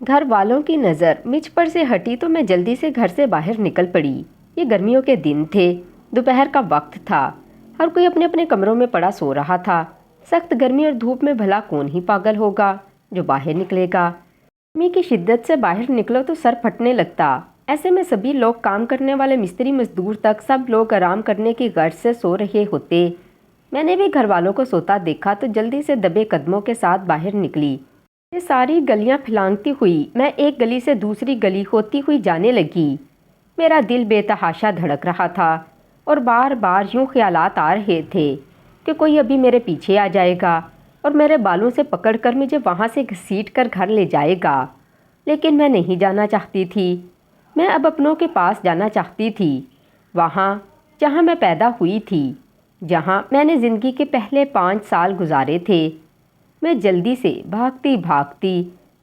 گھر والوں کی نظر مجھ پر سے ہٹی تو میں جلدی سے گھر سے باہر نکل پڑی۔ یہ گرمیوں کے دن تھے، دوپہر کا وقت تھا، ہر کوئی اپنے اپنے کمروں میں پڑا سو رہا تھا۔ سخت گرمی اور دھوپ میں بھلا کون ہی پاگل ہوگا جو باہر نکلے گا۔ گرمی کی شدت سے باہر نکلو تو سر پھٹنے لگتا۔ ایسے میں سبھی لوگ، کام کرنے والے مستری مزدور تک، سب لوگ آرام کرنے کی غرض سے سو رہے ہوتے۔ میں نے بھی گھر والوں کو سوتا دیکھا تو جلدی سے دبے قدموں کے ساتھ باہر نکلی۔ یہ ساری گلیاں پھلانگتی ہوئی میں ایک گلی سے دوسری گلی ہوتی ہوئی جانے لگی۔ میرا دل بے تحاشا دھڑک رہا تھا اور بار بار یوں خیالات آ رہے تھے کہ کوئی ابھی میرے پیچھے آ جائے گا اور میرے بالوں سے پکڑ کر مجھے وہاں سے گھسیٹ کر گھر لے جائے گا۔ لیکن میں نہیں جانا چاہتی تھی۔ میں اب اپنوں کے پاس جانا چاہتی تھی، وہاں جہاں میں پیدا ہوئی تھی، جہاں میں نے زندگی کے پہلے 5 سال گزارے تھے۔ میں جلدی سے بھاگتی بھاگتی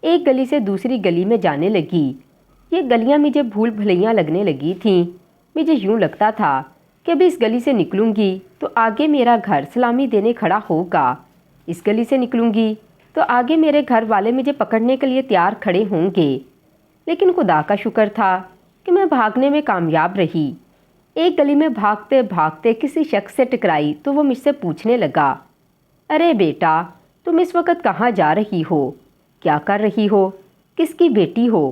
ایک گلی سے دوسری گلی میں جانے لگی۔ یہ گلیاں مجھے بھول بھلیاں لگنے لگی تھیں۔ مجھے یوں لگتا تھا کہ اب اس گلی سے نکلوں گی تو آگے میرا گھر سلامی دینے کھڑا ہوگا، اس گلی سے نکلوں گی تو آگے میرے گھر والے مجھے پکڑنے کے لیے تیار کھڑے ہوں گے۔ لیکن خدا کا شکر تھا کہ میں بھاگنے میں کامیاب رہی۔ ایک گلی میں بھاگتے بھاگتے کسی شخص سے ٹکرائی تو وہ مجھ سے پوچھنے لگا، ارے بیٹا، تم اس وقت کہاں جا رہی ہو؟ کیا کر رہی ہو؟ کس کی بیٹی ہو؟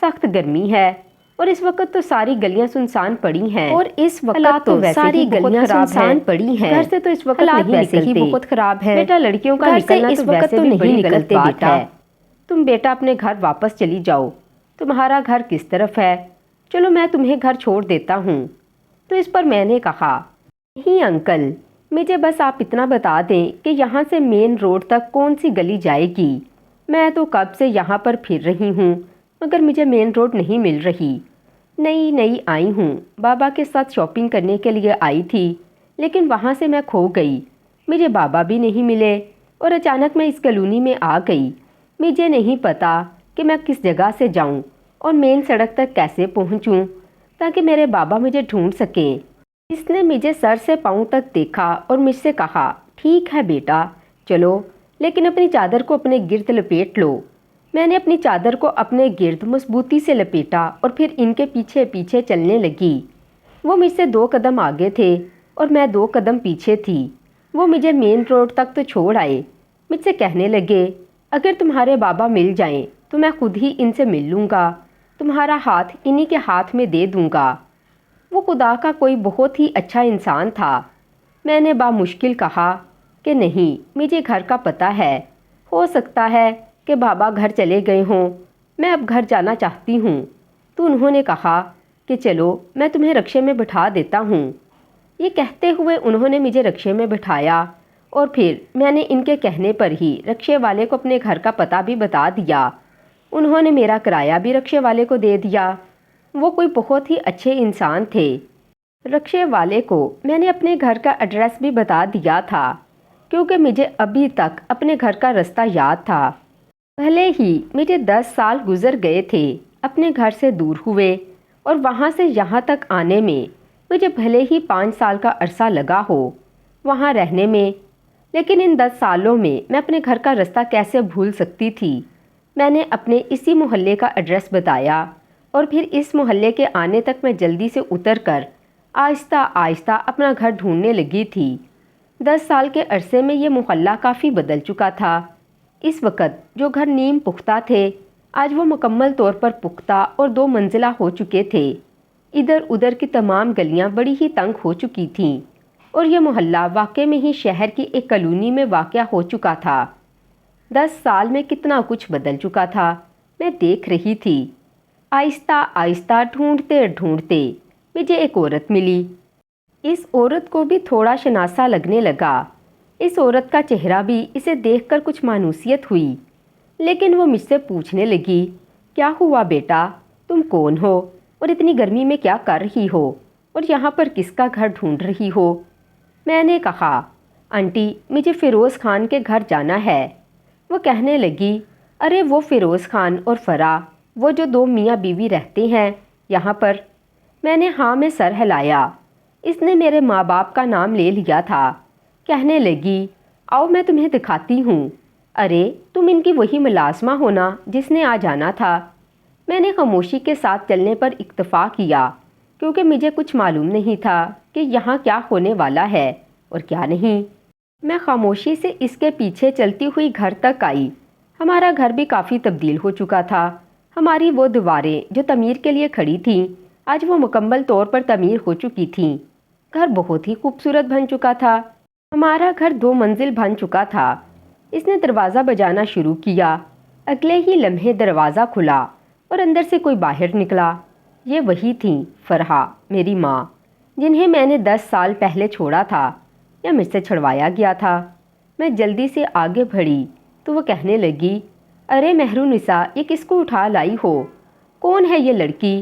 سخت گرمی ہے اور اس وقت تو ساری گلیاں سنسان پڑی ہیں۔ اور اس وقت تو ساری گلیاں سنسان پڑی ہیں۔ گھر سے تو اس وقت نہیں نکلتے، بہت خراب ہے بیٹا، لڑکیوں کا نکلنا اس وقت تو نہیں نکلتے بیٹا۔ تم بیٹا اپنے گھر واپس چلی جاؤ۔ تمہارا گھر کس طرف ہے؟ چلو میں تمہیں گھر چھوڑ دیتا ہوں۔ تو اس پر میں نے کہا، نہیں انکل، مجھے بس آپ اتنا بتا دیں کہ یہاں سے مین روڈ تک کون سی گلی جائے گی۔ میں تو کب سے یہاں پر پھر رہی ہوں مگر مجھے مین روڈ نہیں مل رہی۔ نئی آئی ہوں، بابا کے ساتھ شاپنگ کرنے کے لیے آئی تھی، لیکن وہاں سے میں کھو گئی۔ مجھے بابا بھی نہیں ملے اور اچانک میں اس کالونی میں آ گئی۔ مجھے نہیں پتا کہ میں کس جگہ سے جاؤں اور مین سڑک تک کیسے پہنچوں تاکہ میرے بابا مجھے ڈھونڈ سکیں۔ اس نے مجھے سر سے پاؤں تک دیکھا اور مجھ سے کہا، ٹھیک ہے بیٹا، چلو، لیکن اپنی چادر کو اپنے گرد لپیٹ لو۔ میں نے اپنی چادر کو اپنے گرد مضبوطی سے لپیٹا اور پھر ان کے پیچھے پیچھے چلنے لگی۔ وہ مجھ سے 2 قدم آگے تھے اور میں 2 قدم پیچھے تھی۔ وہ مجھے مین روڈ تک تو چھوڑ آئے۔ مجھ سے کہنے لگے، اگر تمہارے بابا مل جائیں تو میں خود ہی ان سے مل لوں گا، تمہارا ہاتھ انہی کے ہاتھ میں دے دوں گا۔ وہ خدا کا کوئی بہت ہی اچھا انسان تھا۔ میں نے بامشکل کہا کہ نہیں، مجھے گھر کا پتہ ہے، ہو سکتا ہے کہ بابا گھر چلے گئے ہوں، میں اب گھر جانا چاہتی ہوں۔ تو انہوں نے کہا کہ چلو میں تمہیں رکشے میں بٹھا دیتا ہوں۔ یہ کہتے ہوئے انہوں نے مجھے رکشے میں بٹھایا اور پھر میں نے ان کے کہنے پر ہی رکشے والے کو اپنے گھر کا پتہ بھی بتا دیا۔ انہوں نے میرا کرایہ بھی رکشے والے کو دے دیا۔ وہ کوئی بہت ہی اچھے انسان تھے۔ رکشے والے کو میں نے اپنے گھر کا ایڈریس بھی بتا دیا تھا کیونکہ مجھے ابھی تک اپنے گھر کا رستہ یاد تھا۔ بھلے ہی مجھے 10 سال گزر گئے تھے اپنے گھر سے دور ہوئے اور وہاں سے یہاں تک آنے میں مجھے بھلے ہی 5 سال کا عرصہ لگا ہو وہاں رہنے میں، لیکن ان 10 سالوں میں میں اپنے گھر کا رستہ کیسے بھول سکتی تھی۔ میں نے اپنے اسی محلے کا ایڈریس بتایا اور پھر اس محلے کے آنے تک میں جلدی سے اتر کر آہستہ آہستہ اپنا گھر ڈھونڈنے لگی تھی۔ 10 سال کے عرصے میں یہ محلہ کافی بدل چکا تھا۔ اس وقت جو گھر نیم پختہ تھے آج وہ مکمل طور پر پختہ اور 2 منزلہ ہو چکے تھے۔ ادھر ادھر کی تمام گلیاں بڑی ہی تنگ ہو چکی تھیں اور یہ محلہ واقع میں ہی شہر کی ایک کالونی میں واقع ہو چکا تھا۔ 10 سال میں کتنا کچھ بدل چکا تھا میں دیکھ رہی تھی۔ آہستہ آہستہ ڈھونڈتے ڈھونڈتے مجھے ایک عورت ملی۔ اس عورت کو بھی تھوڑا شناسا لگنے لگا۔ اس عورت کا چہرہ بھی اسے دیکھ کر کچھ مانوسیت ہوئی، لیکن وہ مجھ سے پوچھنے لگی، کیا ہوا بیٹا، تم کون ہو اور اتنی گرمی میں کیا کر رہی ہو اور یہاں پر کس کا گھر ڈھونڈ رہی ہو؟ میں نے کہا، آنٹی مجھے فیروز خان کے گھر جانا ہے۔ وہ کہنے لگی، ارے وہ فیروز خان اور فرا، وہ جو 2 میاں بیوی رہتے ہیں یہاں پر؟ میں نے ہاں میں سر ہلایا۔ اس نے میرے ماں باپ کا نام لے لیا تھا۔ کہنے لگی، آؤ میں تمہیں دکھاتی ہوں۔ ارے تم ان کی وہی ملازمہ ہونا جس نے آ جانا تھا۔ میں نے خاموشی کے ساتھ چلنے پر اکتفا کیا کیونکہ مجھے کچھ معلوم نہیں تھا کہ یہاں کیا ہونے والا ہے اور کیا نہیں۔ میں خاموشی سے اس کے پیچھے چلتی ہوئی گھر تک آئی۔ ہمارا گھر بھی کافی تبدیل ہو چکا تھا۔ ہماری وہ دیواریں جو تعمیر کے لیے کھڑی تھیں آج وہ مکمل طور پر تعمیر ہو چکی تھیں۔ گھر بہت ہی خوبصورت بن چکا تھا۔ ہمارا گھر 2 منزل بن چکا تھا۔ اس نے دروازہ بجانا شروع کیا۔ اگلے ہی لمحے دروازہ کھلا اور اندر سے کوئی باہر نکلا۔ یہ وہی تھیں فرحہ، میری ماں، جنہیں میں نے 10 سال پہلے چھوڑا تھا یا مجھ سے چھڑوایا گیا تھا۔ میں جلدی سے آگے بڑھی تو وہ کہنے لگی، ارے مہرونسا، یہ کس کو اٹھا لائی ہو؟ کون ہے یہ لڑکی؟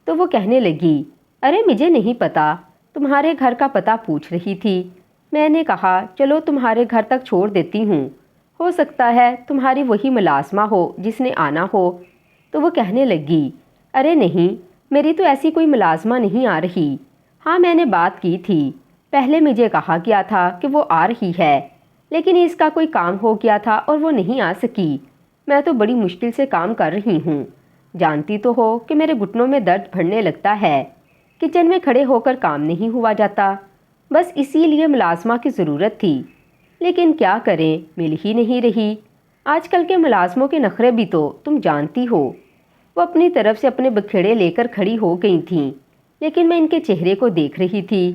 تو وہ کہنے لگی، ارے مجھے نہیں پتا، تمہارے گھر کا پتہ پوچھ رہی تھی۔ میں نے کہا چلو تمہارے گھر تک چھوڑ دیتی ہوں، ہو سکتا ہے تمہاری وہی ملازمہ ہو جس نے آنا ہو۔ تو وہ کہنے لگی، ارے نہیں، میری تو ایسی کوئی ملازمہ نہیں آ رہی۔ ہاں میں نے بات کی تھی، پہلے مجھے کہا گیا تھا کہ وہ آ رہی ہے، لیکن اس کا کوئی کام ہو گیا تھا اور وہ نہیں آ سکی۔ میں تو بڑی مشکل سے کام کر رہی ہوں، جانتی تو ہو کہ میرے گھٹنوں میں درد بڑھنے لگتا ہے، کچن میں کھڑے ہو کر کام نہیں ہوا جاتا، بس اسی لیے ملازمہ کی ضرورت تھی، لیکن کیا کریں، مل ہی نہیں رہی۔ آج کل کے ملازموں کے نخرے بھی تو تم جانتی ہو۔ وہ اپنی طرف سے اپنے بکھیڑے لے کر کھڑی ہو گئی تھیں، لیکن میں ان کے چہرے کو دیکھ رہی تھی۔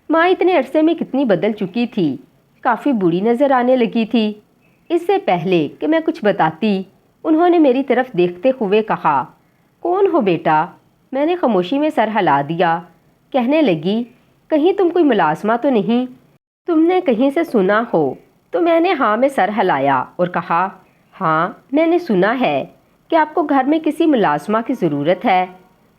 ماں اتنے عرصے میں کتنی بدل چکی تھی، کافی بری نظر آنے لگی تھی۔ اس سے پہلے کہ میں کچھ بتاتی، انہوں نے میری طرف دیکھتے ہوئے کہا، کون ہو بیٹا؟ میں نے خاموشی میں سر ہلا دیا۔ کہنے لگی، کہیں تم کوئی ملازمہ تو نہیں؟ تم نے کہیں سے سنا ہو؟ تو میں نے ہاں میں سر ہلایا اور کہا، ہاں میں نے سنا ہے کہ آپ کو گھر میں کسی ملازمہ کی ضرورت ہے،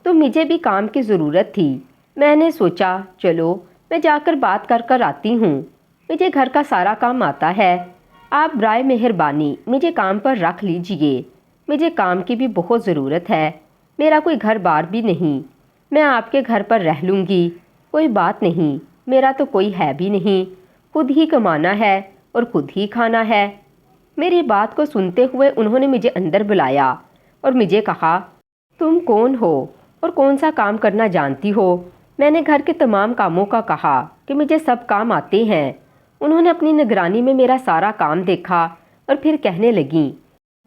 تو مجھے بھی کام کی ضرورت تھی۔ میں نے سوچا چلو میں جا کر بات کر کر آتی ہوں، مجھے گھر کا سارا کام آتا ہے، آپ برائے مہربانی مجھے کام پر رکھ لیجئے، مجھے کام کی بھی بہت ضرورت ہے، میرا کوئی گھر بار بھی نہیں، میں آپ کے گھر پر رہ لوں گی، کوئی بات نہیں، میرا تو کوئی ہے بھی نہیں، خود ہی کمانا ہے اور خود ہی کھانا ہے۔ میری بات کو سنتے ہوئے انہوں نے مجھے اندر بلایا اور مجھے کہا، تم کون ہو اور کون سا کام کرنا جانتی ہو؟ میں نے گھر کے تمام کاموں کا کہا کہ مجھے سب کام آتے ہیں۔ انہوں نے اپنی نگرانی میں میرا سارا کام دیکھا اور پھر کہنے لگیں،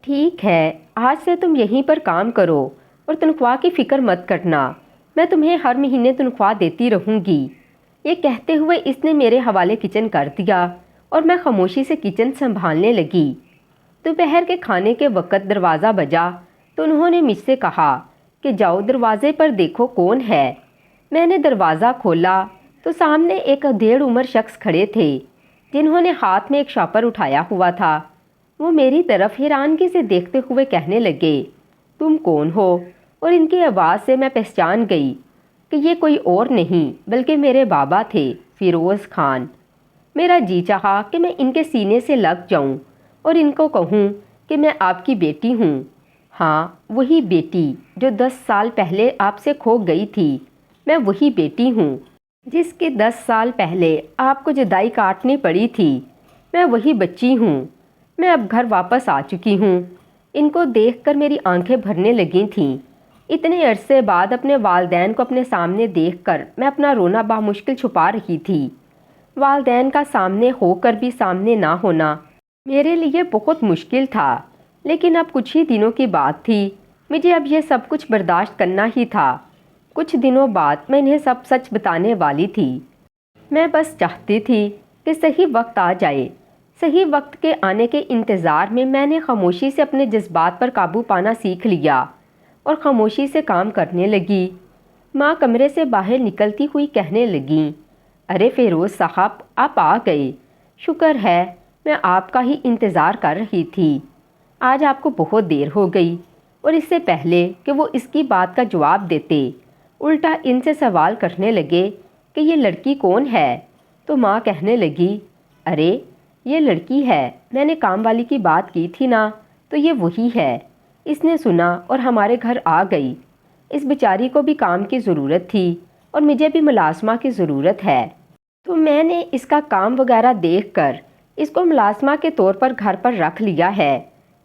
ٹھیک ہے، آج سے تم یہیں پر کام کرو اور تنخواہ کی فکر مت کرنا، میں تمہیں ہر مہینے تنخواہ دیتی رہوں گی۔ یہ کہتے ہوئے اس نے میرے حوالے کچن کر دیا اور میں خاموشی سے کچن سنبھالنے لگی۔ دوپہر کے کھانے کے وقت دروازہ بجا تو انہوں نے مجھ سے کہا کہ جاؤ دروازے پر دیکھو کون ہے۔ میں نے دروازہ کھولا تو سامنے ایک ادھیڑ عمر شخص کھڑے تھے جنہوں نے ہاتھ میں ایک شاپر اٹھایا ہوا تھا۔ وہ میری طرف حیرانگی سے دیکھتے ہوئے کہنے لگے، تم کون ہو؟ اور ان کی آواز سے میں پہچان گئی کہ یہ کوئی اور نہیں بلکہ میرے بابا تھے، فیروز خان۔ میرا جی چاہا کہ میں ان کے سینے سے لگ جاؤں اور ان کو کہوں کہ میں آپ کی بیٹی ہوں، ہاں وہی بیٹی جو 10 سال پہلے آپ سے کھو گئی تھی، میں وہی بیٹی ہوں جس کے 10 سال پہلے آپ کو جدائی کاٹنی پڑی تھی، میں وہی بچی ہوں، میں اب گھر واپس آ چکی ہوں۔ ان کو دیکھ کر میری آنکھیں بھرنے لگی تھیں۔ اتنے عرصے بعد اپنے والدین کو اپنے سامنے دیکھ کر میں اپنا رونا بامشکل چھپا رہی تھی۔ والدین کا سامنے ہو کر بھی سامنے نہ ہونا میرے لیے بہت مشکل تھا، لیکن اب کچھ ہی دنوں کی بات تھی، مجھے اب یہ سب کچھ برداشت کرنا ہی تھا۔ کچھ دنوں بعد میں انہیں سب سچ بتانے والی تھی۔ میں بس چاہتی تھی کہ صحیح وقت آ جائے۔ صحیح وقت کے آنے کے انتظار میں نے خاموشی سے اپنے جذبات پر قابو پانا سیکھ لیا اور خاموشی سے کام کرنے لگی۔ ماں کمرے سے باہر نکلتی ہوئی کہنے لگیں، ارے فیروز صاحب، آپ آ گئے، شکر ہے، میں آپ کا ہی انتظار کر رہی تھی، آج آپ کو بہت دیر ہو گئی۔ اور اس سے پہلے کہ وہ اس کی بات کا جواب دیتے، الٹا ان سے سوال کرنے لگے کہ یہ لڑکی کون ہے؟ تو ماں کہنے لگی، ارے یہ لڑکی ہے، میں نے کام والی کی بات کی تھی نا، تو یہ وہی ہے۔ اس نے سنا اور ہمارے گھر آ گئی۔ اس بیچاری کو بھی کام کی ضرورت تھی اور مجھے بھی ملازمہ کی ضرورت ہے، تو میں نے اس کا کام وغیرہ دیکھ کر اس کو ملازمہ کے طور پر گھر پر رکھ لیا ہے۔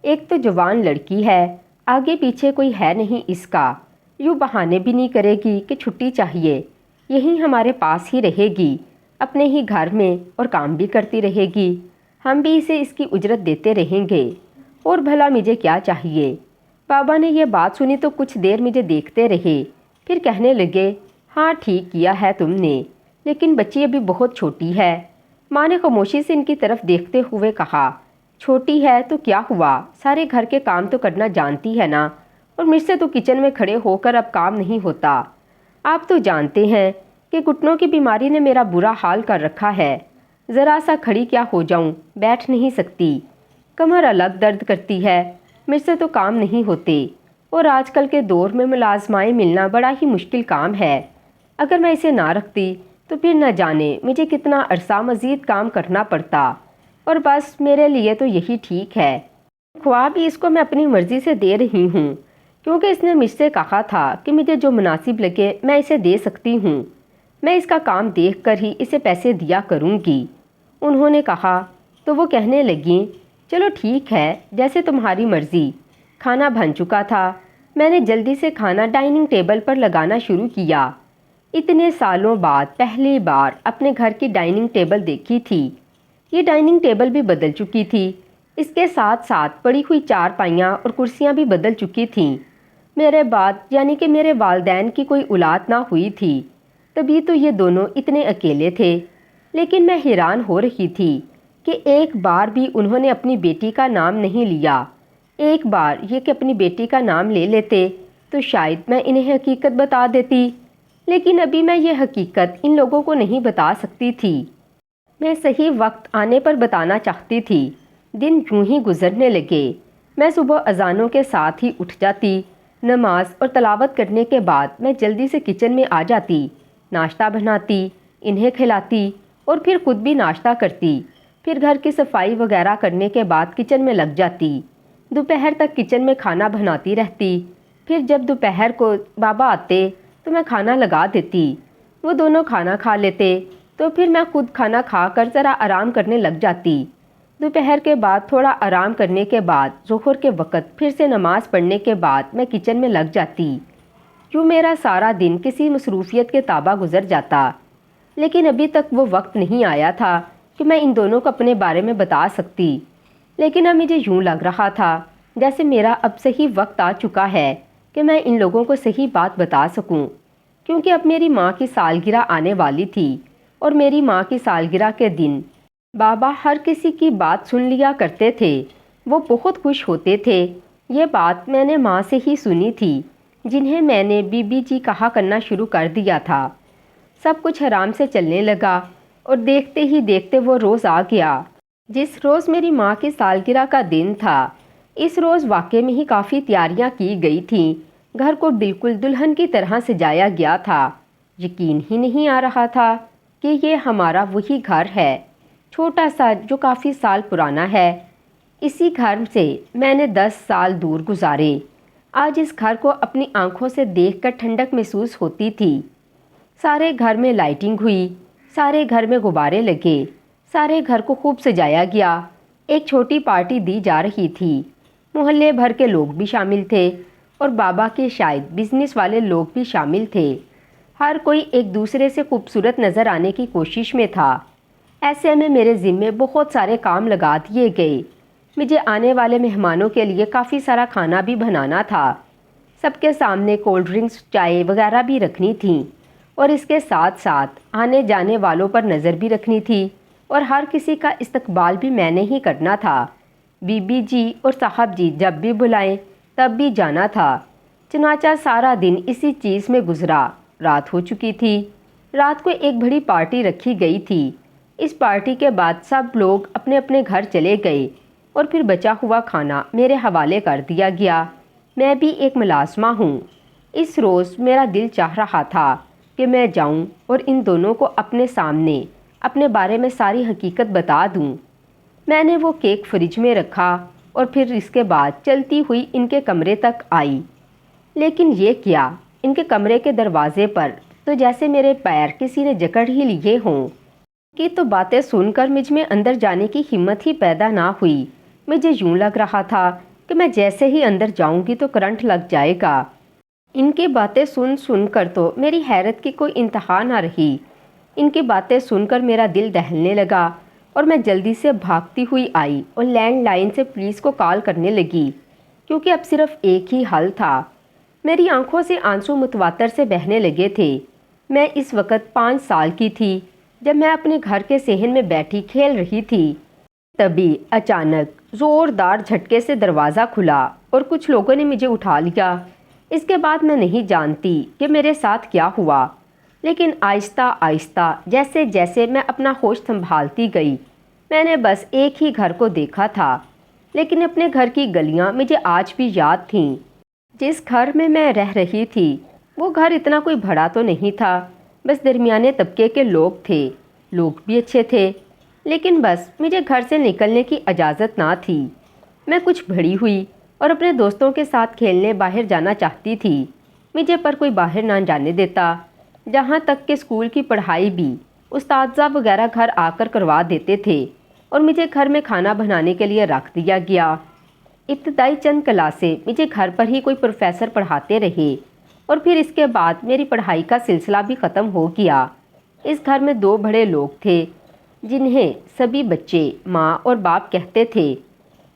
ایک تو جوان لڑکی ہے، آگے پیچھے کوئی ہے نہیں اس کا، یوں بہانے بھی نہیں کرے گی کہ چھٹی چاہیے، یہیں ہمارے پاس ہی رہے گی، اپنے ہی گھر میں، اور کام بھی کرتی رہے گی، ہم بھی اسے اس کی اجرت دیتے رہیں گے، اور بھلا مجھے کیا چاہیے۔ بابا نے یہ بات سنی تو کچھ دیر مجھے دیکھتے رہے، پھر کہنے لگے، ہاں ٹھیک کیا ہے تم نے، لیکن بچی ابھی بہت چھوٹی ہے۔ ماں نے خاموشی سے ان کی طرف دیکھتے ہوئے کہا، چھوٹی ہے تو کیا ہوا، سارے گھر کے کام تو کرنا جانتی ہے نا، اور مجھ سے تو کچن میں کھڑے ہو کر اب کام نہیں ہوتا۔ آپ تو جانتے ہیں کہ گھٹنوں کی بیماری نے میرا برا حال کر رکھا ہے، ذرا سا کھڑی کیا ہو جاؤں، بیٹھ نہیں سکتی، کمر الگ درد کرتی ہے، مجھ سے تو کام نہیں ہوتے، اور آج کل کے دور میں ملازمائیں ملنا بڑا ہی مشکل کام ہے، اگر میں اسے نہ رکھتی تو پھر نہ جانے مجھے کتنا عرصہ مزید کام کرنا پڑتا، اور بس میرے لیے تو یہی ٹھیک ہے۔ خواہ بھی اس کو میں اپنی مرضی سے دے رہی ہوں، کیونکہ اس نے مجھ سے کہا تھا کہ مجھے جو مناسب لگے میں اسے دے سکتی ہوں، میں اس کا کام دیکھ کر ہی اسے پیسے دیا کروں گی۔ انہوں نے کہا تو وہ کہنے لگیں، چلو ٹھیک ہے، جیسے تمہاری مرضی۔ کھانا بن چکا تھا، میں نے جلدی سے کھانا ڈائننگ ٹیبل پر لگانا شروع کیا۔ اتنے سالوں بعد پہلی بار اپنے گھر کی ڈائننگ ٹیبل دیکھی تھی۔ یہ ڈائننگ ٹیبل بھی بدل چکی تھی، اس کے ساتھ ساتھ پڑی ہوئی چارپائیاں اور کرسیاں بھی بدل چکی تھیں۔ میرے بعد یعنی کہ میرے والدین کی کوئی اولاد نہ ہوئی تھی، تبھی تو یہ دونوں اتنے اکیلے تھے، لیکن میں حیران ہو رہی تھی کہ ایک بار بھی انہوں نے اپنی بیٹی کا نام نہیں لیا۔ ایک بار یہ کہ اپنی بیٹی کا نام لے لیتے تو شاید میں انہیں حقیقت بتا دیتی، لیکن ابھی میں یہ حقیقت ان لوگوں کو نہیں بتا سکتی تھی۔ میں صحیح وقت آنے پر بتانا چاہتی تھی۔ دن یوں ہی گزرنے لگے، میں صبح اذانوں کے ساتھ ہی اٹھ جاتی، نماز اور تلاوت کرنے کے بعد میں جلدی سے کچن میں آ جاتی، ناشتہ بناتی، انہیں کھلاتی، اور پھر خود بھی ناشتہ کرتی، پھر گھر کی صفائی وغیرہ کرنے کے بعد کچن میں لگ جاتی، دوپہر تک کچن میں کھانا بناتی رہتی، پھر جب دوپہر کو بابا آتے تو میں کھانا لگا دیتی، وہ دونوں کھانا کھا لیتے تو پھر میں خود کھانا کھا کر ذرا آرام کرنے لگ جاتی۔ دوپہر کے بعد تھوڑا آرام کرنے کے بعد ظہر کے وقت پھر سے نماز پڑھنے کے بعد میں کچن میں لگ جاتی۔ یوں میرا سارا دن کسی مصروفیت کے تابع گزر جاتا، لیکن ابھی تک وہ وقت نہیں آیا تھا کہ میں ان دونوں کو اپنے بارے میں بتا سکتی، لیکن اب مجھے یوں لگ رہا تھا جیسے میرا اب صحیح وقت آ چکا ہے کہ میں ان لوگوں کو صحیح بات بتا سکوں، کیونکہ اب میری ماں کی سالگرہ آنے والی تھی، اور میری ماں کی سالگرہ کے دن بابا ہر کسی کی بات سن لیا کرتے تھے، وہ بہت خوش ہوتے تھے۔ یہ بات میں نے ماں سے ہی سنی تھی، جنہیں میں نے بی بی جی کہا کرنا شروع کر دیا تھا۔ سب کچھ آرام سے چلنے لگا، اور دیکھتے ہی دیکھتے وہ روز آ گیا جس روز میری ماں کی سالگرہ کا دن تھا۔ اس روز واقعے میں ہی کافی تیاریاں کی گئی تھیں، گھر کو بالکل دلہن کی طرح سجایا گیا تھا۔ یقین ہی نہیں آ رہا تھا کہ یہ ہمارا وہی گھر ہے، چھوٹا سا جو کافی سال پرانا ہے۔ اسی گھر سے میں نے 10 سال دور گزارے۔ آج اس گھر کو اپنی آنکھوں سے دیکھ کر ٹھنڈک محسوس ہوتی تھی۔ سارے گھر میں لائٹنگ ہوئی، سارے گھر میں غبارے لگے، سارے گھر کو خوب سجایا گیا۔ ایک چھوٹی پارٹی دی جا رہی تھی، محلے بھر کے لوگ بھی شامل تھے، اور بابا کے شاید بزنس والے لوگ بھی شامل تھے۔ ہر کوئی ایک دوسرے سے خوبصورت نظر آنے کی کوشش میں تھا۔ ایسے میں میرے ذمے بہت سارے کام لگا دیے گئے۔ مجھے آنے والے مہمانوں کے لیے کافی سارا کھانا بھی بنانا تھا، سب کے سامنے کولڈ ڈرنکس، چائے وغیرہ بھی رکھنی تھیں، اور اس کے ساتھ ساتھ آنے جانے والوں پر نظر بھی رکھنی تھی، اور ہر کسی کا استقبال بھی میں نے ہی کرنا تھا۔ بی بی جی اور صاحب جی جب بھی بلائیں تب بھی جانا تھا۔ چنانچہ سارا دن اسی چیز میں گزرا۔ رات ہو چکی تھی۔ رات کو ایک بڑی پارٹی رکھی گئی تھی۔ اس پارٹی کے بعد سب لوگ اپنے اپنے گھر چلے گئے، اور پھر بچا ہوا کھانا میرے حوالے کر دیا گیا۔ میں بھی ایک ملازمہ ہوں۔ اس روز میرا دل چاہ رہا تھا کہ میں جاؤں اور ان دونوں کو اپنے سامنے اپنے بارے میں ساری حقیقت بتا دوں۔ میں نے وہ کیک فریج میں رکھا، اور پھر اس کے بعد چلتی ہوئی ان کے کمرے تک آئی۔ لیکن یہ کیا، ان کے کمرے کے دروازے پر تو جیسے میرے پیر کسی نے جکڑ ہی لیے ہوں۔ کی تو باتیں سن کر مجھ میں اندر جانے کی ہمت ہی پیدا نہ ہوئی۔ مجھے یوں لگ رہا تھا کہ میں جیسے ہی اندر جاؤں گی تو کرنٹ لگ جائے گا۔ ان کی باتیں سن سن کر تو میری حیرت کی کوئی انتہا نہ رہی۔ ان کی باتیں سن کر میرا دل دہلنے لگا اور میں جلدی سے بھاگتی ہوئی آئی اور لینڈ لائن سے پولیس کو کال کرنے لگی، کیونکہ اب صرف ایک ہی حل تھا۔ میری آنکھوں سے آنسو متواتر سے بہنے لگے تھے۔ میں اس وقت 5 سال کی تھی جب میں اپنے گھر کے صحن میں بیٹھی کھیل رہی تھی۔ تبھی اچانک زوردار جھٹکے سے دروازہ کھلا اور کچھ لوگوں نے مجھے اٹھا لیا۔ اس کے بعد میں نہیں جانتی کہ میرے ساتھ کیا ہوا، لیکن آہستہ آہستہ جیسے جیسے میں اپنا ہوش سنبھالتی گئی، میں نے بس ایک ہی گھر کو دیکھا تھا، لیکن اپنے گھر کی گلیاں مجھے آج بھی یاد تھیں۔ جس گھر میں رہ رہی تھی وہ گھر اتنا کوئی بڑا تو نہیں تھا، بس درمیانے طبقے کے لوگ تھے۔ لوگ بھی اچھے تھے، لیکن بس مجھے گھر سے نکلنے کی اجازت نہ تھی۔ میں کچھ بڑی ہوئی اور اپنے دوستوں کے ساتھ کھیلنے باہر جانا چاہتی تھی، مجھے پر کوئی باہر نہ جانے دیتا۔ جہاں تک کہ اسکول کی پڑھائی بھی اساتذہ وغیرہ گھر آ کر کروا دیتے تھے اور مجھے گھر میں کھانا بنانے کے لیے رکھ دیا گیا۔ ابتدائی چند کلاسیں مجھے گھر پر ہی کوئی پروفیسر پڑھاتے رہے اور پھر اس کے بعد میری پڑھائی کا سلسلہ بھی ختم ہو گیا۔ اس گھر میں 2 بڑے لوگ تھے جنہیں سبھی بچے ماں اور باپ کہتے تھے،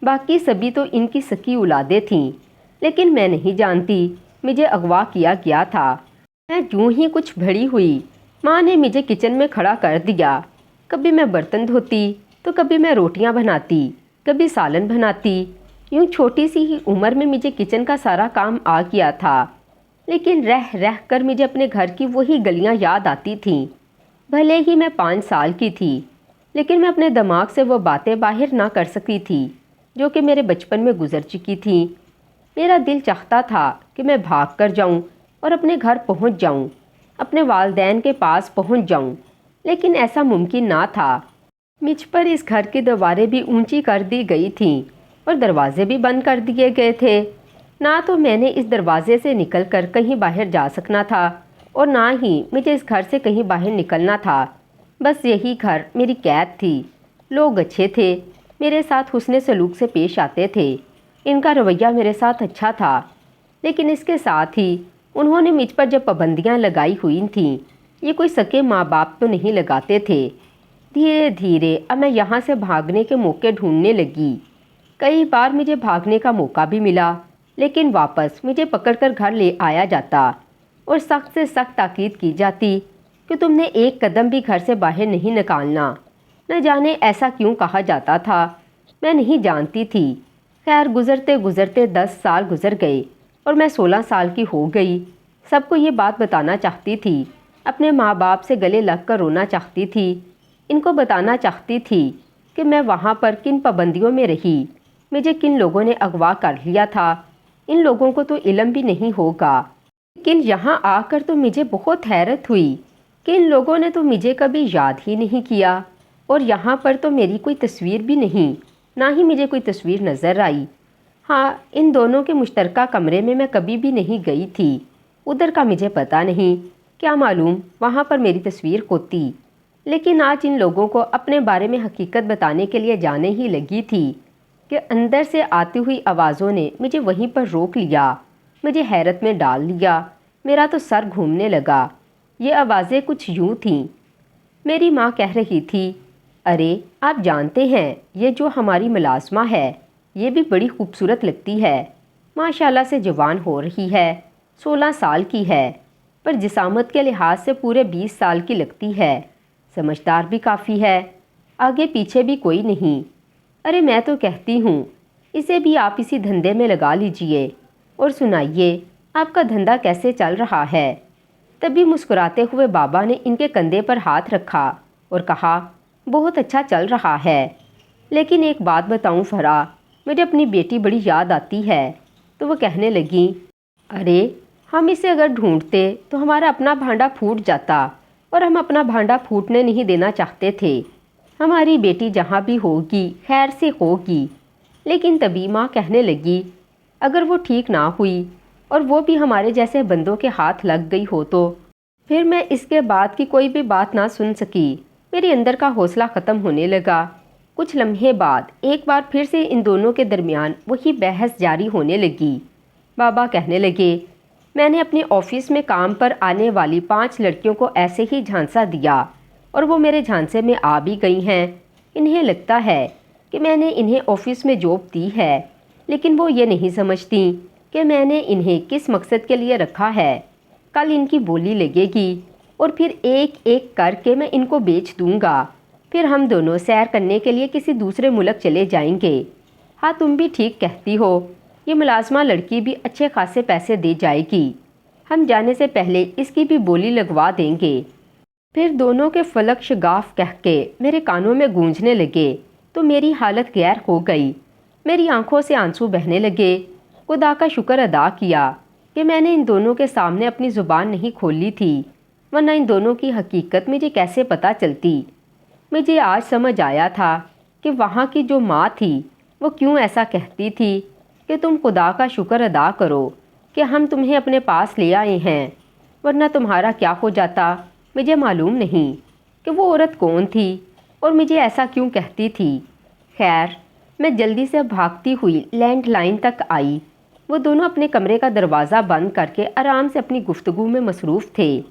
باقی سبھی تو ان کی سکی اولادیں تھیں، لیکن میں نہیں جانتی مجھے اغوا کیا گیا تھا۔ میں یوں ہی کچھ بڑی ہوئی، ماں نے مجھے کچن میں کھڑا کر دیا۔ کبھی میں برتن دھوتی تو کبھی میں روٹیاں بناتی، کبھی سالن بناتی۔ یوں چھوٹی سی ہی عمر میں مجھے کچن کا سارا کام آ گیا تھا، لیکن رہ رہ کر مجھے اپنے گھر کی وہی گلیاں یاد آتی تھیں۔ بھلے ہی میں 5 سال کی تھی، لیکن میں اپنے دماغ سے وہ باتیں باہر نہ کر سکتی تھی جو کہ میرے بچپن میں گزر چکی تھیں۔ میرا دل چاہتا تھا کہ میں بھاگ کر جاؤں اور اپنے گھر پہنچ جاؤں، اپنے والدین کے پاس پہنچ جاؤں، لیکن ایسا ممکن نہ تھا۔ مجھ پر اس گھر کی دیواریں بھی اونچی کر دی گئی تھیں اور دروازے بھی بند کر دیے گئے تھے۔ نہ تو میں نے اس دروازے سے نکل کر کہیں باہر جا سکنا تھا اور نہ ہی مجھے اس گھر سے کہیں باہر نکلنا تھا۔ بس یہی گھر میری قید تھی۔ لوگ اچھے تھے، میرے ساتھ حسن سلوک سے پیش آتے تھے، ان کا رویہ میرے ساتھ اچھا تھا، لیکن اس کے ساتھ ہی انہوں نے مجھ پر جب پابندیاں لگائی ہوئی تھیں، یہ کوئی سکے ماں باپ تو نہیں لگاتے تھے۔ دھیرے دھیرے اب میں یہاں سے بھاگنے کے موقع ڈھونڈنے لگی۔ کئی بار مجھے بھاگنے کا موقع بھی ملا، لیکن واپس مجھے پکڑ کر گھر لے آیا جاتا اور سخت سے سخت تاکید کی جاتی کہ تم نے ایک قدم بھی گھر سے باہر نہیں نکالنا۔ نہ جانے ایسا کیوں کہا جاتا تھا، میں نہیں جانتی تھی۔ خیر گزرتے گزرتے 10 سال گزر گئے اور میں 16 سال کی ہو گئی۔ سب کو یہ بات بتانا چاہتی تھی، اپنے ماں باپ سے گلے لگ کر رونا چاہتی تھی، ان کو بتانا چاہتی تھی کہ میں وہاں پر کن پابندیوں میں رہی، مجھے کن لوگوں نے اغوا کر لیا تھا۔ ان لوگوں کو تو علم بھی نہیں ہوگا، لیکن یہاں آ کر تو مجھے بہت حیرت ہوئی کہ ان لوگوں نے تو مجھے کبھی یاد ہی نہیں کیا، اور یہاں پر تو میری کوئی تصویر بھی نہیں، نہ ہی مجھے کوئی تصویر نظر آئی۔ ہاں، ان دونوں کے مشترکہ کمرے میں کبھی بھی نہیں گئی تھی، ادھر کا مجھے پتہ نہیں، کیا معلوم وہاں پر میری تصویر ہوتی۔ لیکن آج ان لوگوں کو اپنے بارے میں حقیقت بتانے کے لیے جانے ہی لگی تھی کہ اندر سے آتی ہوئی آوازوں نے مجھے وہیں پر روک لیا، مجھے حیرت میں ڈال لیا، میرا تو سر گھومنے لگا۔ یہ آوازیں کچھ یوں تھیں۔ میری ماں کہہ رہی تھی، ارے آپ جانتے ہیں یہ جو ہماری ملازمہ ہے یہ بھی بڑی خوبصورت لگتی ہے، ماشاءاللہ سے جوان ہو رہی ہے، 16 سال کی ہے، پر جسامت کے لحاظ سے پورے 20 سال کی لگتی ہے، سمجھدار بھی کافی ہے، آگے پیچھے بھی کوئی نہیں۔ ارے میں تو کہتی ہوں اسے بھی آپ اسی دھندے میں لگا لیجئے، اور سنائیے آپ کا دھندا کیسے چل رہا ہے؟ تبھی مسکراتے ہوئے بابا نے ان کے کندھے پر ہاتھ رکھا اور کہا، بہت اچھا چل رہا ہے، لیکن ایک بات بتاؤں فرا، مجھے اپنی بیٹی بڑی یاد آتی ہے۔ تو وہ کہنے لگیں، ارے ہم اسے اگر ڈھونڈتے تو ہمارا اپنا بھانڈا پھوٹ جاتا، اور ہم اپنا بھانڈا پھوٹنے نہیں دینا چاہتے تھے۔ ہماری بیٹی جہاں بھی ہوگی خیر سے ہوگی۔ لیکن تبھی ماں کہنے لگی، اگر وہ ٹھیک نہ ہوئی اور وہ بھی ہمارے جیسے بندوں کے ہاتھ لگ گئی ہو تو پھر میں اس کے بعد کی کوئی بھی بات نہ سن سکی۔ میرے اندر کا حوصلہ ختم ہونے لگا۔ کچھ لمحے بعد ایک بار پھر سے ان دونوں کے درمیان وہی بحث جاری ہونے لگی۔ بابا کہنے لگے، میں نے اپنے آفس میں کام پر آنے والی 5 لڑکیوں کو ایسے ہی جھانسا دیا اور وہ میرے جھانسے میں آ بھی گئی ہیں۔ انہیں لگتا ہے کہ میں نے انہیں آفس میں جاب دی ہے، لیکن وہ یہ نہیں سمجھتی کہ میں نے انہیں کس مقصد کے لیے رکھا ہے۔ کل ان کی بولی لگے گی اور پھر ایک ایک کر کے میں ان کو بیچ دوں گا۔ پھر ہم دونوں سیر کرنے کے لیے کسی دوسرے ملک چلے جائیں گے۔ ہاں، تم بھی ٹھیک کہتی ہو، یہ ملازمہ لڑکی بھی اچھے خاصے پیسے دے جائے گی۔ ہم جانے سے پہلے اس کی بھی بولی لگوا دیں گے۔ پھر دونوں کے فلک شگاف کہہ کے میرے کانوں میں گونجنے لگے تو میری حالت غیر ہو گئی۔ میری آنکھوں سے آنسو بہنے لگے۔ خدا کا شکر ادا کیا کہ میں نے ان دونوں کے سامنے اپنی زبان نہیں کھولی تھی، ورنہ ان دونوں کی حقیقت مجھے کیسے پتہ چلتی۔ مجھے آج سمجھ آیا تھا کہ وہاں کی جو ماں تھی وہ کیوں ایسا کہتی تھی کہ تم خدا کا شکر ادا کرو کہ ہم تمہیں اپنے پاس لے آئے ہیں، ورنہ تمہارا کیا ہو جاتا۔ مجھے معلوم نہیں کہ وہ عورت کون تھی اور مجھے ایسا کیوں کہتی تھی۔ خیر، میں جلدی سے بھاگتی ہوئی لینڈ لائن تک آئی۔ وہ دونوں اپنے کمرے کا دروازہ بند کر کے آرام سے اپنی گفتگو میں مصروف تھے۔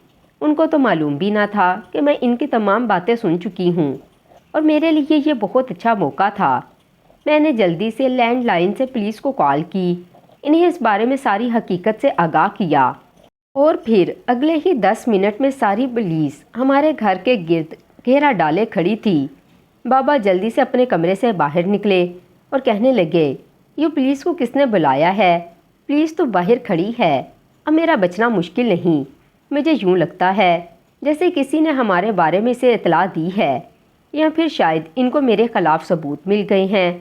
ان کو تو معلوم بھی نہ تھا کہ میں ان کی تمام باتیں سن چکی ہوں اور میرے لیے یہ بہت اچھا موقع تھا۔ میں نے جلدی سے لینڈ لائن سے پولیس کو کال کی، انہیں اس بارے میں ساری حقیقت سے آگاہ کیا، اور پھر اگلے ہی 10 منٹ میں ساری پولیس ہمارے گھر کے گرد گھیرا ڈالے کھڑی تھی۔ بابا جلدی سے اپنے کمرے سے باہر نکلے اور کہنے لگے، یہ پولیس کو کس نے بلایا ہے؟ پولیس تو باہر کھڑی ہے، اب میرا بچنا مشکل نہیں۔ مجھے یوں لگتا ہے جیسے کسی نے ہمارے بارے میں اسے اطلاع دی ہے، یا پھر شاید ان کو میرے خلاف ثبوت مل گئے ہیں۔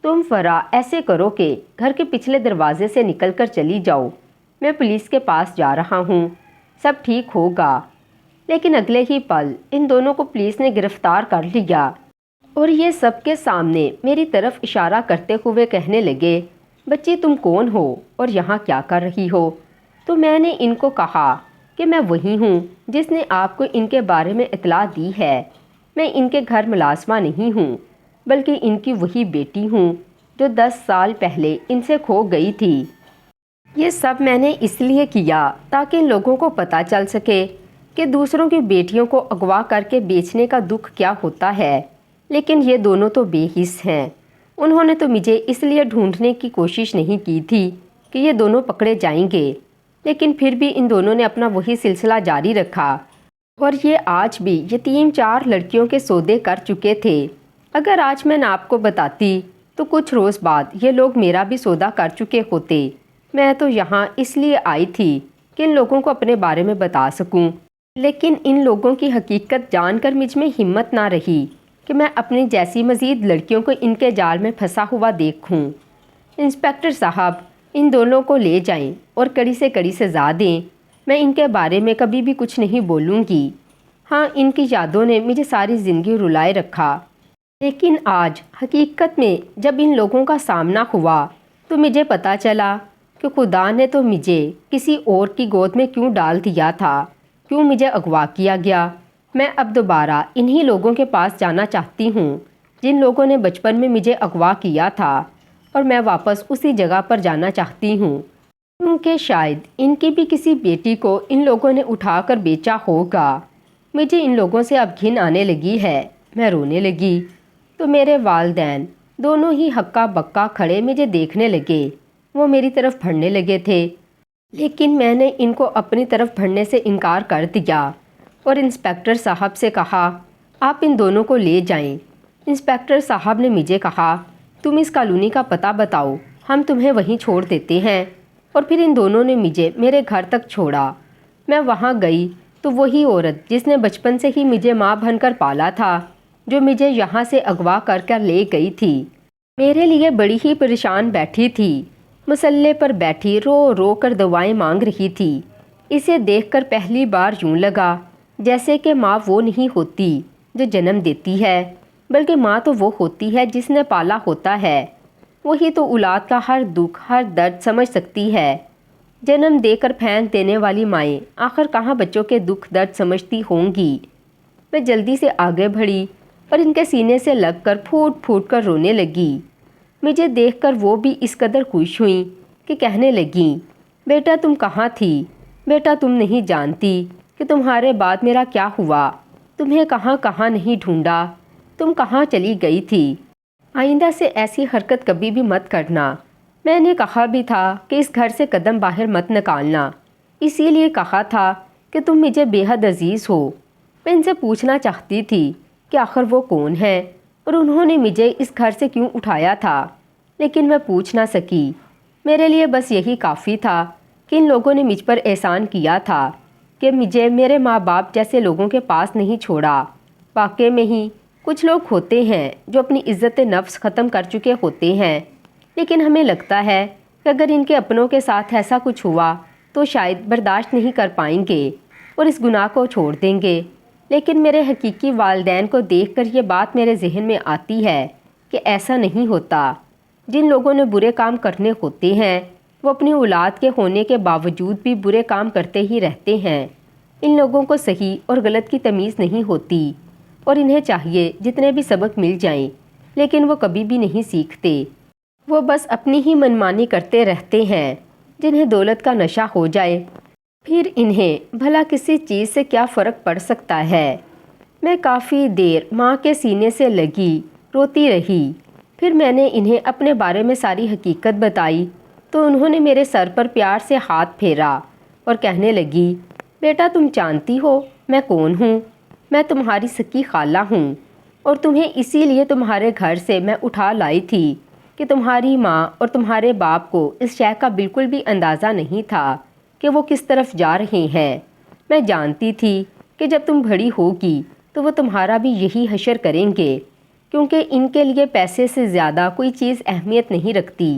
تم فرا ایسے کرو کہ گھر کے پچھلے دروازے سے نکل کر چلی جاؤ، میں پولیس کے پاس جا رہا ہوں، سب ٹھیک ہوگا۔ لیکن اگلے ہی پل ان دونوں کو پولیس نے گرفتار کر لیا اور یہ سب کے سامنے میری طرف اشارہ کرتے ہوئے کہنے لگے، بچی تم کون ہو اور یہاں کیا کر رہی ہو؟ تو میں نے ان کو کہا کہ میں وہی ہوں جس نے آپ کو ان کے بارے میں اطلاع دی ہے۔ میں ان کے گھر ملازمہ نہیں ہوں، بلکہ ان کی وہی بیٹی ہوں جو 10 سال پہلے ان سے کھو گئی تھی۔ یہ سب میں نے اس لیے کیا تاکہ ان لوگوں کو پتہ چل سکے کہ دوسروں کی بیٹیوں کو اغوا کر کے بیچنے کا دکھ کیا ہوتا ہے۔ لیکن یہ دونوں تو بے حس ہیں۔ انہوں نے تو مجھے اس لیے ڈھونڈنے کی کوشش نہیں کی تھی کہ یہ دونوں پکڑے جائیں گے، لیکن پھر بھی ان دونوں نے اپنا وہی سلسلہ جاری رکھا اور یہ آج بھی یتیم 4 لڑکیوں کے سودے کر چکے تھے۔ اگر آج میں آپ کو بتاتی تو کچھ روز بعد یہ لوگ میرا بھی سودا کر چکے ہوتے۔ میں تو یہاں اس لیے آئی تھی کہ ان لوگوں کو اپنے بارے میں بتا سکوں، لیکن ان لوگوں کی حقیقت جان کر مجھ میں ہمت نہ رہی کہ میں اپنی جیسی مزید لڑکیوں کو ان کے جال میں پھنسا ہوا دیکھوں۔ انسپکٹر صاحب، ان دونوں کو لے جائیں اور کڑی سے کڑی سزا دیں۔ میں ان کے بارے میں کبھی بھی کچھ نہیں بولوں گی۔ ہاں، ان کی یادوں نے مجھے ساری زندگی رلائے رکھا، لیکن آج حقیقت میں جب ان لوگوں کا سامنا ہوا تو مجھے پتہ چلا کہ خدا نے تو مجھے کسی اور کی گود میں کیوں ڈال دیا تھا، کیوں مجھے اغوا کیا گیا۔ میں اب دوبارہ انہی لوگوں کے پاس جانا چاہتی ہوں جن لوگوں نے بچپن میں مجھے اغوا کیا تھا، اور میں واپس اسی جگہ پر جانا چاہتی ہوں، کیونکہ شاید ان کی بھی کسی بیٹی کو ان لوگوں نے اٹھا کر بیچا ہوگا۔ مجھے ان لوگوں سے اب گھن آنے لگی ہے۔ میں رونے لگی تو میرے والدین دونوں ہی ہکا بکا کھڑے مجھے دیکھنے لگے۔ وہ میری طرف بڑھنے لگے تھے، لیکن میں نے ان کو اپنی طرف بڑھنے سے انکار کر دیا اور انسپکٹر صاحب سے کہا، آپ ان دونوں کو لے جائیں۔ انسپکٹر صاحب نے مجھے کہا، تم اس کالونی کا پتہ بتاؤ، ہم تمہیں وہیں چھوڑ دیتے ہیں۔ اور پھر ان دونوں نے مجھے میرے گھر تک چھوڑا۔ میں وہاں گئی تو وہی عورت جس نے بچپن سے ہی مجھے ماں بن کر پالا تھا، جو مجھے یہاں سے اغوا کر کر لے گئی تھی، میرے لیے بڑی ہی پریشان بیٹھی تھی، مسلے پر بیٹھی رو رو کر دعائیں مانگ رہی تھی۔ اسے دیکھ کر پہلی بار یوں لگا جیسے کہ ماں وہ نہیں ہوتی جو جنم دیتی ہے، بلکہ ماں تو وہ ہوتی ہے جس نے پالا ہوتا ہے۔ وہی تو اولاد کا ہر دکھ ہر درد سمجھ سکتی ہے۔ جنم دے کر پھینک دینے والی مائیں آخر کہاں بچوں کے دکھ درد سمجھتی ہوں گی۔ میں جلدی سے آگے بڑھی اور ان کے سینے سے لگ کر پھوٹ پھوٹ کر رونے لگی۔ مجھے دیکھ کر وہ بھی اس قدر خوش ہوئیں کہ کہنے لگیں، بیٹا تم کہاں تھی؟ بیٹا تم نہیں جانتی کہ تمہارے بعد میرا کیا ہوا، تمہیں کہاں کہاں نہیں ڈھونڈا، تم کہاں چلی گئی تھی، آئندہ سے ایسی حرکت کبھی بھی مت کرنا۔ میں نے کہا بھی تھا کہ اس گھر سے قدم باہر مت نکالنا، اسی لیے کہا تھا کہ تم مجھے بے حد عزیز ہو۔ میں ان سے پوچھنا چاہتی تھی کہ آخر وہ کون ہے اور انہوں نے مجھے اس گھر سے کیوں اٹھایا تھا، لیکن میں پوچھ نہ سکی۔ میرے لیے بس یہی کافی تھا کہ ان لوگوں نے مجھ پر احسان کیا تھا کہ مجھے میرے ماں باپ جیسے لوگوں کے پاس نہیں چھوڑا۔ واقعے میں ہی کچھ لوگ ہوتے ہیں جو اپنی عزت نفس ختم کر چکے ہوتے ہیں، لیکن ہمیں لگتا ہے کہ اگر ان کے اپنوں کے ساتھ ایسا کچھ ہوا تو شاید برداشت نہیں کر پائیں گے اور اس گناہ کو چھوڑ دیں گے، لیکن میرے حقیقی والدین کو دیکھ کر یہ بات میرے ذہن میں آتی ہے کہ ایسا نہیں ہوتا۔ جن لوگوں نے برے کام کرنے ہوتے ہیں وہ اپنی اولاد کے ہونے کے باوجود بھی برے کام کرتے ہی رہتے ہیں۔ ان لوگوں کو صحیح اور غلط کی تمیز نہیں ہوتی اور انہیں چاہیے جتنے بھی سبق مل جائیں، لیکن وہ کبھی بھی نہیں سیکھتے۔ وہ بس اپنی ہی منمانی کرتے رہتے ہیں۔ جنہیں دولت کا نشہ ہو جائے پھر انہیں بھلا کسی چیز سے کیا فرق پڑ سکتا ہے۔ میں کافی دیر ماں کے سینے سے لگی روتی رہی۔ پھر میں نے انہیں اپنے بارے میں ساری حقیقت بتائی تو انہوں نے میرے سر پر پیار سے ہاتھ پھیرا اور کہنے لگی، بیٹا تم جانتی ہو میں کون ہوں؟ میں تمہاری سکی خالہ ہوں اور تمہیں اسی لیے تمہارے گھر سے میں اٹھا لائی تھی کہ تمہاری ماں اور تمہارے باپ کو اس شے کا بالکل بھی اندازہ نہیں تھا کہ وہ کس طرف جا رہے ہیں۔ میں جانتی تھی کہ جب تم بڑی ہوگی تو وہ تمہارا بھی یہی حشر کریں گے، کیونکہ ان کے لیے پیسے سے زیادہ کوئی چیز اہمیت نہیں رکھتی۔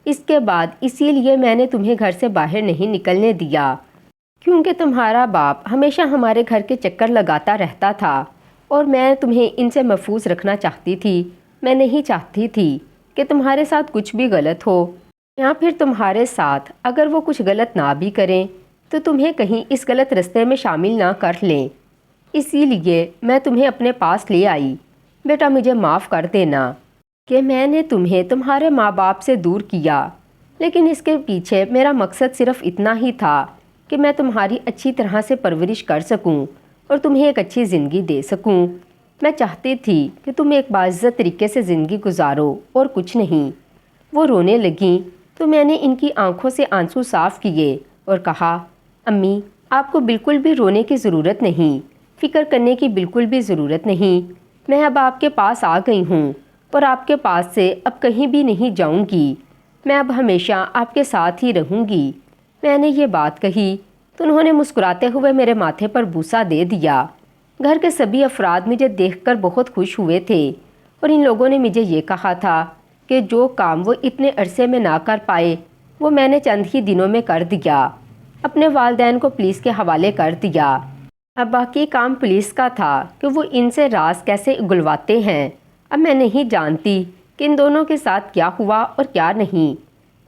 اس کے بعد اسی لیے میں نے تمہیں گھر سے باہر نہیں نکلنے دیا، کیونکہ تمہارا باپ ہمیشہ ہمارے گھر کے چکر لگاتا رہتا تھا اور میں تمہیں ان سے محفوظ رکھنا چاہتی تھی۔ میں نہیں چاہتی تھی کہ تمہارے ساتھ کچھ بھی غلط ہو، یا پھر تمہارے ساتھ اگر وہ کچھ غلط نہ بھی کریں تو تمہیں کہیں اس غلط رستے میں شامل نہ کر لیں۔ اسی لیے میں تمہیں اپنے پاس لے آئی۔ بیٹا مجھے معاف کر دینا کہ میں نے تمہیں تمہارے ماں باپ سے دور کیا، لیکن اس کے پیچھے میرا مقصد صرف اتنا ہی تھا کہ میں تمہاری اچھی طرح سے پرورش کر سکوں اور تمہیں ایک اچھی زندگی دے سکوں۔ میں چاہتی تھی کہ تم ایک باعزت طریقے سے زندگی گزارو اور کچھ نہیں۔ وہ رونے لگیں تو میں نے ان کی آنکھوں سے آنسو صاف کیے اور کہا، امی آپ کو بالکل بھی رونے کی ضرورت نہیں، فکر کرنے کی بالکل بھی ضرورت نہیں۔ میں اب آپ کے پاس آ گئی ہوں اور آپ کے پاس سے اب کہیں بھی نہیں جاؤں گی۔ میں اب ہمیشہ آپ کے ساتھ ہی رہوں گی۔ میں نے یہ بات کہی تو انہوں نے مسکراتے ہوئے میرے ماتھے پر بوسہ دے دیا۔ گھر کے سبھی افراد مجھے دیکھ کر بہت خوش ہوئے تھے اور ان لوگوں نے مجھے یہ کہا تھا کہ جو کام وہ اتنے عرصے میں نہ کر پائے وہ میں نے چند ہی دنوں میں کر دیا۔ اپنے والدین کو پولیس کے حوالے کر دیا۔ اب باقی کام پولیس کا تھا کہ وہ ان سے راز کیسے اگلواتے ہیں۔ اب میں نہیں جانتی کہ ان دونوں کے ساتھ کیا ہوا اور کیا نہیں،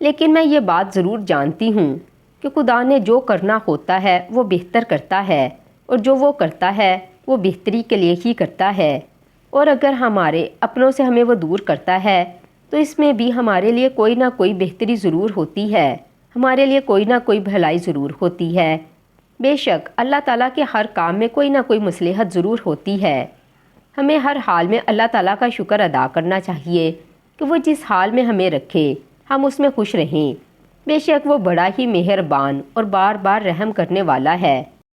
لیکن میں یہ بات ضرور جانتی ہوں کہ خدا نے جو کرنا ہوتا ہے وہ بہتر کرتا ہے، اور جو وہ کرتا ہے وہ بہتری کے لیے ہی کرتا ہے، اور اگر ہمارے اپنوں سے ہمیں وہ دور کرتا ہے تو اس میں بھی ہمارے لیے کوئی نہ کوئی بہتری ضرور ہوتی ہے، ہمارے لیے کوئی نہ کوئی بھلائی ضرور ہوتی ہے۔ بے شک اللہ تعالیٰ کے ہر کام میں کوئی نہ کوئی مصلحت ضرور ہوتی ہے۔ ہمیں ہر حال میں اللہ تعالیٰ کا شکر ادا کرنا چاہیے کہ وہ جس حال میں ہمیں رکھے ہم اس میں خوش رہیں۔ بے شک وہ بڑا ہی مہربان اور بار بار رحم کرنے والا ہے۔